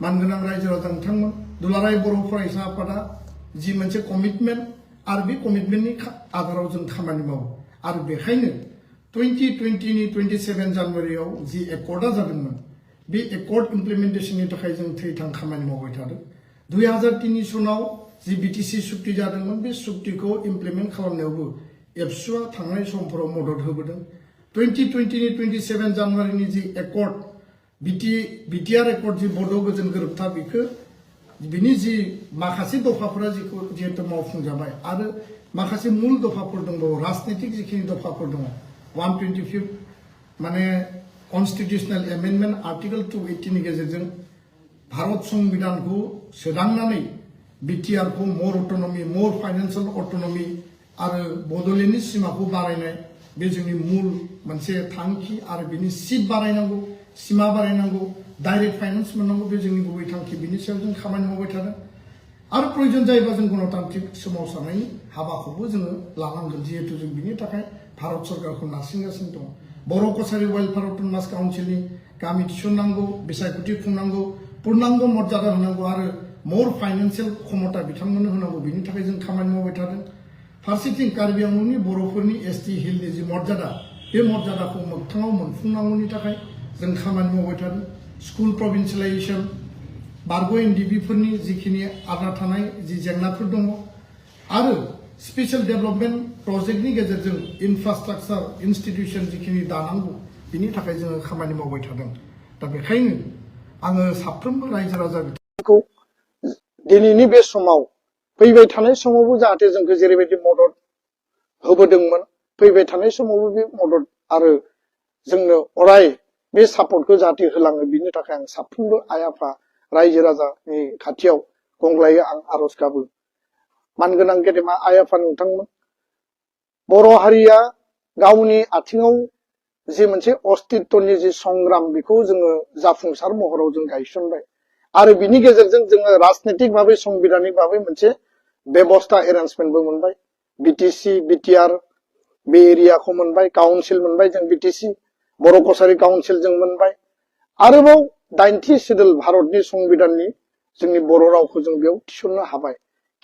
मानगोनां रायजो राजा नोंथांमोन दुलाराय बर' फरायसा आफादा जि मोनसे कमिटमेन्ट आरो बे कमिटमेन्टनि आधाराव जों खामानि मावो आरो बेखायनो 2020 नि 27 जानुवारियाव जि एकर्डआ जादोंमोन बे एकर्ड इमप्लिमेन्टेशननि थाखाय जों थैथां खामानि मावबाय थादों 2003 सनाव जि बिटिसि सुक्ति जादोंमोन बे सुक्तिखौ इमप्लिमेन्ट खालामनायावबो एबसुआ थांनाय समफोराव मदद होबोदों 2020 नि 27 जानुवारिनि जि एकर्ड बिटिआर एकर्ड जि बड' गोजोन गोरोबथा बेखौ बिनि जि माखासे दफाफोरा जिहेतु मावफुंजाबाय आरो माखासे मूल दफाफोर दंबावो राजनीतिक जिखिनि दफाफोर दङ 125 माने कन्स्टिट्यूशनल एमेन्डमेन्ट आर्टिकल 280 नि गेजेरजों भारत संविधानखौ सोदांनानै बिटिआर को मोर अटोनमी मोर फाइनेंशियल अटोनमी आरो बड'लेण्डनि सिमाखौ बारायनाय बे जोंनि मूल मोनसे थांखि आरो बिनि सीट बारायनांगौ सीमा बारायनांगौ डाइरेक्ट फाइनेंस मोननांगौ बे जोंनि गुबै थांखि बिनि सायाव जों खामानि मावबाय थादों आरो प्रयोजन जायोबा जों गणतान्त्रिक सोमावसारनायनि हाबाखौबो जोङो लानांगोन जिहेतु जों बिनि थाखाय भारत सरकारखौ नारसिनगासिनो दं बर' कछारी वेलफेयार अट'नमास काउन्सिलनि गामि थिसननांगौ बिसायख'थि खुंनांगौ पूर्णांग मर्यादा होनांगौ आरो मोर फाइनेंशियल क्षमता बिथांमोननो होनांगौ बिनि थाखाय जों खामानि मावबाय थादों फारसेथिं कार्बि आंलंनि बर'फोरनि एसटि हिलनि जि मर्यादा बे मर्यादाखौ मोगथाङाव मोनफुंनांगौनि थाखाय जों खामानि मावबाय थादों स्कुल प्रभिन्सियलाइजेशन बारग' एनडिबिफोरनि जिखिनि आद्रा थानाय जि जेंनाफोर दङ आरो स्पेशल डेभेलपमेन्ट प्रजेक्टनि गेजेरजों इनफ्रास्ट्राक्चार इन्स्टिट्यूशन जिखिनि दानांगौ बिनि थाखाय जोङो खामानि मावबाय थादों दा बेखायनो आङो साफ्रोमबो रायजो राजा बिथांमोनखौ दिनैनि बे समाव फैबाय थानाय समावबो जाहाथे जोंखौ जेरैबायदि मदद होबोदोंमोन फैबाय थानाय समावबो बे मदद आरो जोंनो अराय बे सापर्टखौ जाहाथे होलाङो बिनि थाखाय आं साफ्रोमबो आइ आफा रायजो राजानि खाथियाव गंग्लायै आं आरज गाबो मानगोनां गेदेमा आइ आफा नोंथांमोन बर' हारिया गावनि आथिङाव जि मोनसे अस्तित्वनि जि संग्राम बेखौ जोङो जाफुंसार महराव जों गायसनबाय आरो बिनि गेजेरजों जोङो राजनीतिक भाबै संबिधानिक भाबै मोनसे बेबस्था एरेन्जमेन्टबो मोनबाय बिटिसि बिटिआर बे एरियाखौ मोनबाय काउन्सिल मोनबाय जों बिटिसि बर' कछारी काउन्सिल जों मोनबाय आरोबाव 90 सिडुल भारतनि संबिधाननि जोंनि बर' रावखौ जों बेयाव थिसननो हाबाय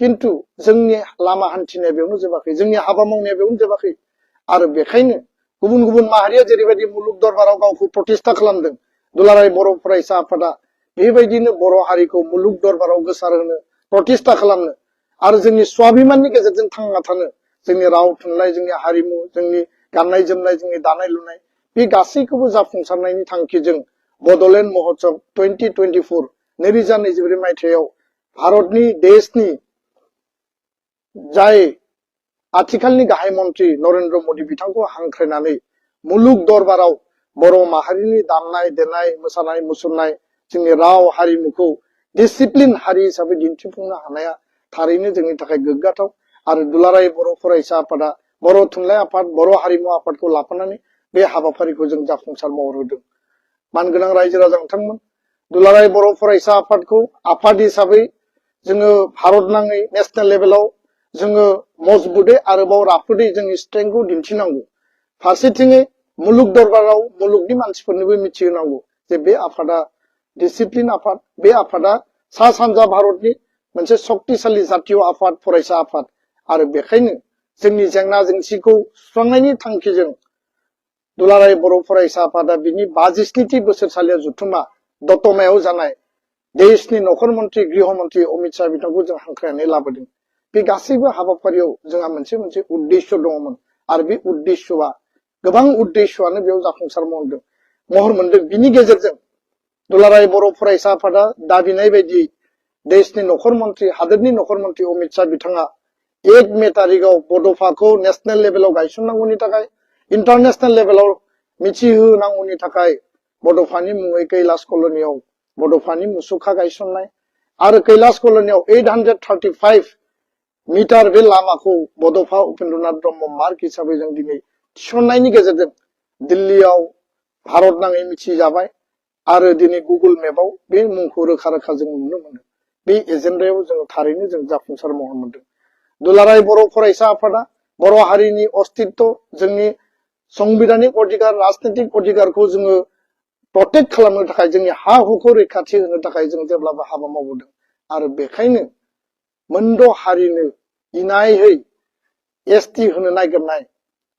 किन्तु जोंनि लामा हान्थिनाया बेयावनो जोबाखै जोंनि हाबा मावनाया बेयावनो जोबाखै आरो बेखायनो गुबुन गुबुन माहारिया जेरैबायदि मुलुग दरबाराव गावखौ प्रतिष्ठा खालामदों दुलाराय बर' फरायसा आफादा बेबायदिनो बर' हारिखौ मुलुग दरबाराव गोसारहोनो प्रतिष्ठा खालामनो आरो जोंनि स्वाभिमाननि गेजेरजों थांना थानो जोंनि राव थुनलाइ जोंनि हारिमु जोंनि गाननाय जोमनाय जोंनि दानाय लुनाय बे गासैखौबो जाफुंसारनायनि थांखिजों बड'लेण्ड महोत्सव 2024 2024 मायथाइयाव भारतनि देशनि जाय आथिखालनि गाहाय मन्त्रि नरेन्द्र मोदी बिथांखौ हांख्रायनानै मुलुग दरबाराव बर' माहारिनि दामनाय देनाय मोसानाय मुसुरनाय जोंनि राव हारिमुखौ डिसिप्लिन हारि हिसाबै दिन्थिफुंनो हानाया थारैनो जोंनि थाखाय गोग्गाथाव आरो दुलाराय बर' फरायसा आफादा बर' थुनलाइ आफाद बर' हारिमु आफादखौ लाफानानै बे हाबाफारिखौ जों जाफुंसार महर होदों मानगोनां रायजो राजा नोंथांमोन दुलाराय बर' फरायसा आफादखौ आफाद हिसाबै जोङो भारत नाङै नेशनेल लेभेलाव जोङो मजबुदै आरोबाव राफोदै जोंनि स्ट्रेंथखौ दिन्थिनांगौ फारसेथिङै मुलुग दरबाराव मुलुगनि मानसिफोरनोबो मिथिहोनांगौ जे बे आफादा डिसिप्लिन आफाद बे आफादा सा सानजा भारतनि मोनसे शक्तिशाली जातीय आफाद फरायसा आफाद आरो बेखायनो जोंनि जेंना जेंसिखौ सुस्रांनायनि थांखिजों दुलाराय बर' फरायसा आफादा बिनि 57थि बोसोरसालिया जुथुमा दतमायाव जानाय देशनि नखर मन्त्रि गृह मन्त्रि अमित शाह बिथांखौ जों हांख्रायनानै लाबोदों बे गासैबो हाबाफारियाव जोंहा मोनसे उद्देश्य दङमोन आरो बे उद्देश्यआ गोबां उद्देश्यआनो बेयाव जाफुंसार महर मोनदों बिनि गेजेरजों दुलाराय बर' फरायसा आफादा दाबिनाय बायदि देशनि नखर मन्त्रि हादोरनि नखर मन्त्रि अमित शाह बिथाङा 1 मे तारिखआव बड'फाखौ नेशनेल लेभेलाव गायसननांगौनि थाखाय इन्टारनेशनेल लेभेलाव मिथिहोनांगौनि थाखाय बड'फानि मुङै कैलाश कल'नियाव बड'फानि मुसुखा गायसननाय आरो कैलाश कल'नियाव 835 मिटार बे लामाखौ बड'फा उपेन्द्रनाथ ब्रह्म मार्ग हिसाबै जों दिनै थिसननायनि गेजेरजों दिल्लीयाव भारत नाङै मिथिजाबाय आरो दिनै गुगोल मेपआव बे मुंखौ रोखा रोखा जों नुनो मोनो बे एजेन्डायाव जों थारैनो जों जाफुंसार महर मोनदों दुलाराय बर' फरायसा आफादा बर' हारिनि अस्तित्व जोंनि संबिधानिक अधिकार राजनीतिक अधिकारखौ जोङो प्रटेक्ट खालामनो थाखाय जोंनि हा हुखौ रैखाथि होनो थाखाय जों जेब्लाबो हाबा मावबोदों आरो बेखायनो मोनद' हारिनो इनायै एसटि होनो नागिरनाय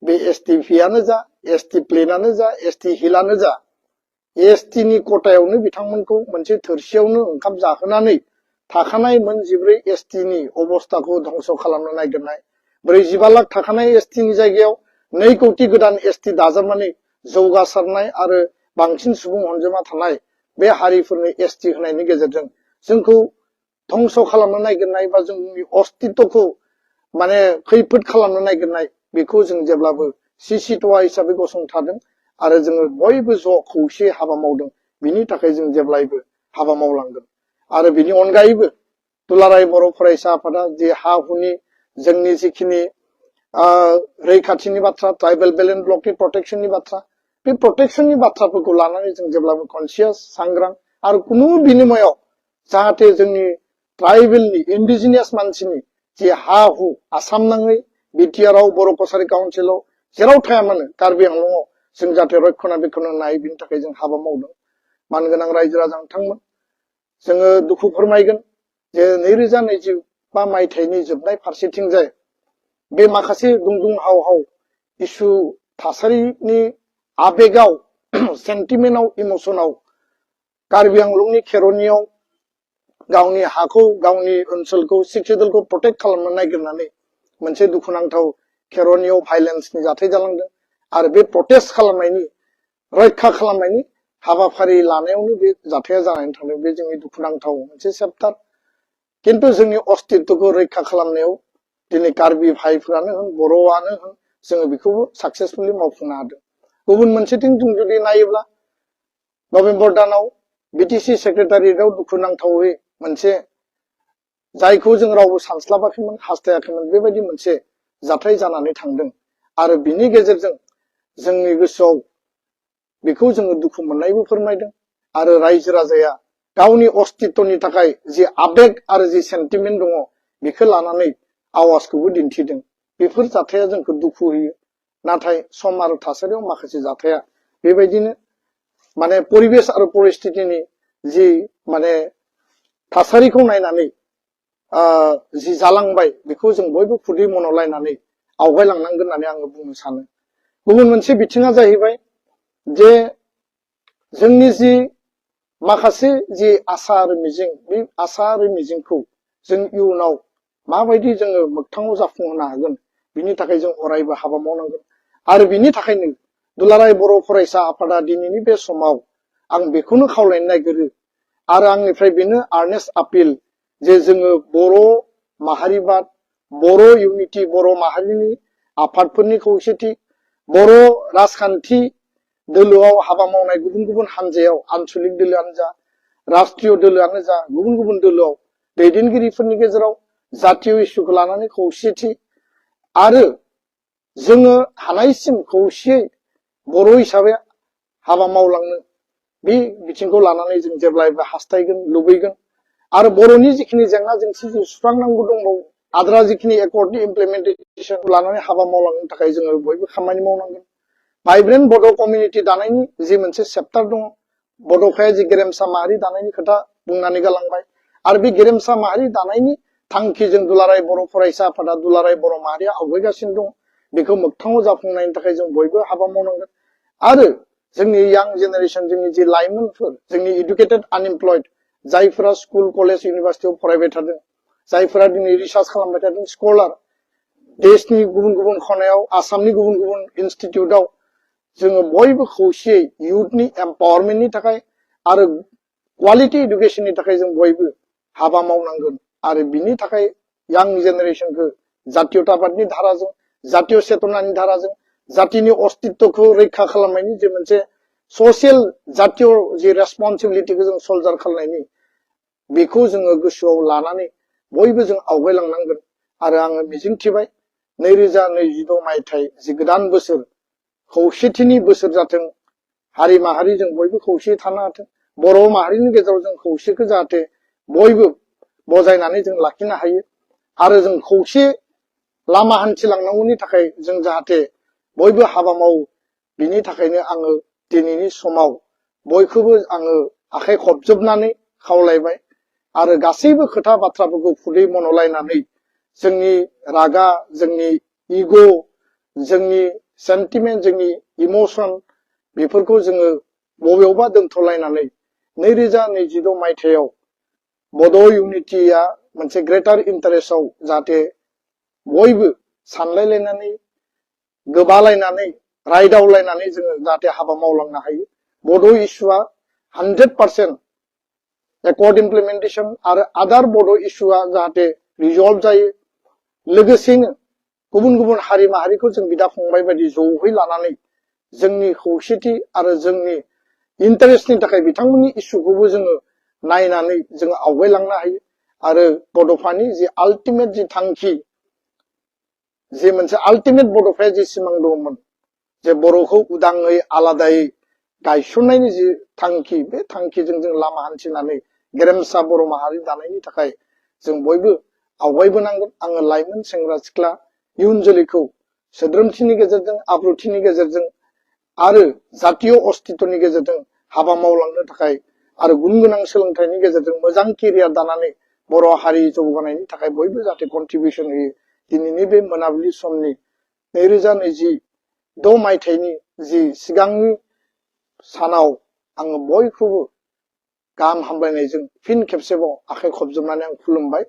बे एसटिपिआनो जा एसटि प्लेनानो जा एसटि हिलानो जा एसटि नि खथायावनो बिथांमोनखौ मोनसे थोरसियावनो ओंखाम जाहोनानै थाखानाय मोन 14 एसटि नि अबस्थाखौ धंस खालामनो नागिरनाय 45 लाख थाखानाय एसटि नि जायगायाव 2 कोटि गोदान एसटि दाजाबनानै जौगासारनाय आरो बांसिन सुबुं अनजिमा थानाय बे हारिफोरनो एसटि होनायनि गेजेरजों जोंखौ धंस खालामनो नागिरनाय बा जोंनि अस्तित्वखौ माने खैफोद खालामनो नागिरनाय बेखौ जों जेब्लाबो सिसिटवा हिसाबै गसंथादों आरो जोङो बयबो ज' खौसे हाबा मावदों बिनि थाखाय जों जेब्लायबो हाबा मावलांगोन आरो बिनि अनगायैबो दुलाराय बर' फरायसा आफादा जे हा हुनि जोंनि जिखिनि रैखाथिनि बाथ्रा ट्राइबेल बेलेन्स ब्लकनि प्रटेक्शननि बाथ्रा बे प्रटेक्शननि बाथ्राफोरखौ लानानै जों जेब्लाबो कनसियास सांग्रां आरो कुनु बिनिमयाव जाहाथे जोंनि ट्राइबेलनि इन्डिजिनियास मानसिनि जे हा हु आसाम नाङै बिटिआरआव बर' कसारि काउन्सिलाव जेराव थाया मानो कार्बि आंलंआव जों जाहाथे रक्षणाबेक्षण होनो हायो बिनि थाखाय जों हाबा मावदों मानगोनां रायजो राजा नोंथांमोन जोङो दुखु फोरमायगोन जे 2025 मायथाइनि जोबनाय फारसेथिंजाय बे माखासे दुंदुं हाव हाव इसु थासारिनि आबेगाव सेन्टिमेन्टआव इमोसनाव कार्बि आंलंनि खेर'नियाव गावनि हाखौ गावनि ओनसोलखौ सिक्सुवेलखौ प्रटेक्ट खालामनो नागिरनानै मोनसे दुखुनांथाव खेर'नियाव भाइलेन्सनि जाथाय जालांदों आरो बे प्रटेस्ट खालामनायनि रैखा खालामनायनि हाबाफारि लानायावनो बे जाथाया जानानै थांदों बे जोंनि दुखुनांथाव मोनसे चेप्टार किन्तु जोंनि अस्तित्वखौ रैखा खालामनायाव दिनै कार्बि भाइफोरानो होन बर'आनो होन जोङो बेखौबो साक्सेसफुलि मावफुंनो हादों गुबुन मोनसेथिं जों जुदि नायोब्ला नभेम्बर दानाव बिटिसि सेक्रेटारियेटआव दुखुनांथावै मोनसे जायखौ जों रावबो सानस्लाबाखैमोन हास्थायाखैमोन बेबायदि मोनसे जाथाय जानानै थांदों आरो बिनि गेजेरजों जोंनि गोसोआव बेखौ जोङो दुखु मोननायबो फोरमायदों आरो रायजो राजाया गावनि अस्तित्वनि थाखाय जे आबेग आरो जे सेन्टिमेन्ट दङ बेखौ लानानै आवाजखौबो दिन्थिदों बेफोर जाथाया जोंखौ दुखु होयो नाथाय सम आरो थासारियाव माखासे जाथाया बेबायदिनो माने परिबेस आरो परिस्थितिनि जि माने थासारिखौ नायनानै जि जालांबाय बेखौ जों बयबो खुदै मनलायनानै आवगायलांनांगोन होननानै आङो बुंनो सानो गुबुन मोनसे बिथिङा जाहैबाय जे जोंनि जि माखासे जि आसा आरो मिजिं बे आसा आरो मिजिंखौ जों इयुनाव माबायदि जोङो मोगथाङाव जाफुंहोनो हागोन बिनि थाखाय जों अरायबो हाबा मावनांगोन आरो बिनि थाखायनो दुलाराय बर' फरायसा आफादा दिनैनि बे समाव आं बेखौनो खावलायनो नागिरो आरो आंनिफ्राय बेनो आर्नेस्ट आपिल जे जोङो बर' माहारिबाद बर' इउनिटि बर' माहारिनि आफादफोरनि खौसेथि बर' राजखान्थि दोलोआव हाबा मावनाय गुबुन गुबुन हानजायाव आनसलिक दोलोआनो जा राष्ट्रीय दोलोआनो जा गुबुन गुबुन दोलोआव दैदेनगिरिफोरनि गेजेराव जातीय इस्युखौ लानानै खौसेथि आरो जोङो हानायसिम खौसेयै बर' हिसाबै हाबा मावलांनो बे बिथिंखौ लानानै जों जेब्लायबो हास्थायगोन लुबैगोन आरो बर'नि जिखिनि जेंना जेंसि सुस्रांनांगौ दंबावो आद्रा जिखिनि एकर्डनि इमप्लिमेन्टेसनखौ लानानै हाबा मावलांनो थाखाय जोङो बयबो खामानि मावनांगोन भाइब्रेन्ट बड' कमिउनिटि दानायनि जि मोनसे चेप्टार दङ बड'फाया जि गेरेमसा माहारि दानायनि खोथा बुंनानै गालांबाय आरो बे गेरेमसा माहारि दानायनि थांखिजों दुलाराय बर' फरायसा आफादा दुलाराय बर' माहारिया आवगायगासिनो दं बेखौ मोगथाङाव जाफुंनायनि थाखाय जों बयबो हाबा मावनांगोन आरो जोंनि यां जेनेरेशन जोंनि जि लाइमोनफोर जोंनि इडुकेटेड आनएमप्लयड जायफोरा स्कुल कलेज इउनिभार्सिटियाव फरायबाय थादों जायफोरा दिनै रिसार्च खालामबाय थादों स्कलार देशनि गुबुन गुबुन खनायाव आसामनि गुबुन गुबुन इनस्टिट्यूटआव जोङो बयबो खौसेयै इयुथनि एम्पावरमेन्टनि थाखाय आरो क्वालिटी इडुकेशननि थाखाय जों बयबो हाबा मावनांगोन आरो बिनि थाखाय यां जेनेरेशनखौ जातीयताबादनि धाराजों जातीय चेतनानि धाराजों जातिनि अस्तित्वखौ रैखा खालामनायनि जे मोनसे ससियेल जातीय जि रेसपन्सिबिलिटिखौ जों सल्जार खालामनायनि बेखौ जोङो गोसोआव लानानै बयबो जों आवगायलांनांगोन आरो आङो मिजिंथिबाय 2026 मायथाइ जि गोदान बोसोर खौसेथिनि बोसोर जाथों हारि माहारि जों बयबो खौसे थानो हाथों बर' माहारिनि गेजेराव जों खौसेखौ जाहाथे बयबो बजायनानै जों लाखिनो हायो आरो जों खौसे लामा हान्थिलांनांगौनि थाखाय जों जाहाथे बयबो हाबा मावो बिनि थाखायनो आङो दिनैनि समाव बयखौबो आङो आखाइ खबजोबनानै खावलायबाय आरो गासैबो खोथा बाथ्राफोरखौ खुदै मन'लायनानै जोंनि रागा जोंनि इग' जोंनि सेन्टिमेन्ट जोंनि इमोशन बेफोरखौ जोङो बबेयावबा दोनथ'लायनानै 2026 मायथाइयाव बड' इउनिटिया मोनसे ग्रेटार इन्टारेस्टआव जाहाथे बयबो सानलायलायनानै गोबालायनानै रायदावलायनानै जोङो जाहाथे हाबा मावलांनो हायो बड' इस्युआ 100% एकर्ड इमप्लिमेन्टेसन आरो आदार बड' इस्युआ जाहाथे रिजल्भ जायो लोगोसेनो गुबुन गुबुन हारि माहारिखौ जों बिदा फंबाय बायदि ज'है लानानै जोंनि खौसेथि आरो जोंनि इन्टारेस्टनि थाखाय बिथांमोननि इस्युखौबो जोङो नायनानै जोङो आवगायलांनो हायो आरो बड'फानि जि आल्टिमेट जि थांखि जे मोनसे आल्टिमेट बड'फाया जि सिमां दंमोन जे बर'खौ उदाङै आलादायै गायसननायनि जि थांखि बे थांखिजों जों लामा हान्थिनानै गेरेमसा बर' माहारि दानायनि थाखाय जों बयबो आवगायबोनांगोन आङो लाइमोन सेंग्रा सिख्ला इयुन जोलैखौ सोद्रोमथिनि गेजेरजों आब्रुथिनि गेजेरजों आरो जातीय अस्तित्वनि गेजेरजों हाबा मावलांनो थाखाय आरो गुन गोनां सोलोंथाइनि गेजेरजों मोजां केरियार दानानै बर' हारि जौगानायनि थाखाय बयबो जाहाथे कन्ट्रिबिउसन होयो दिनैनि बे मोनाबिलि समनि 2026 मायथाइनि जि सिगांनि सानाव आङो बयखौबो गाहाम हामलायनायजों फिन खेबसेबाव आखाइ खबजोबनानै आं खुलुमबाय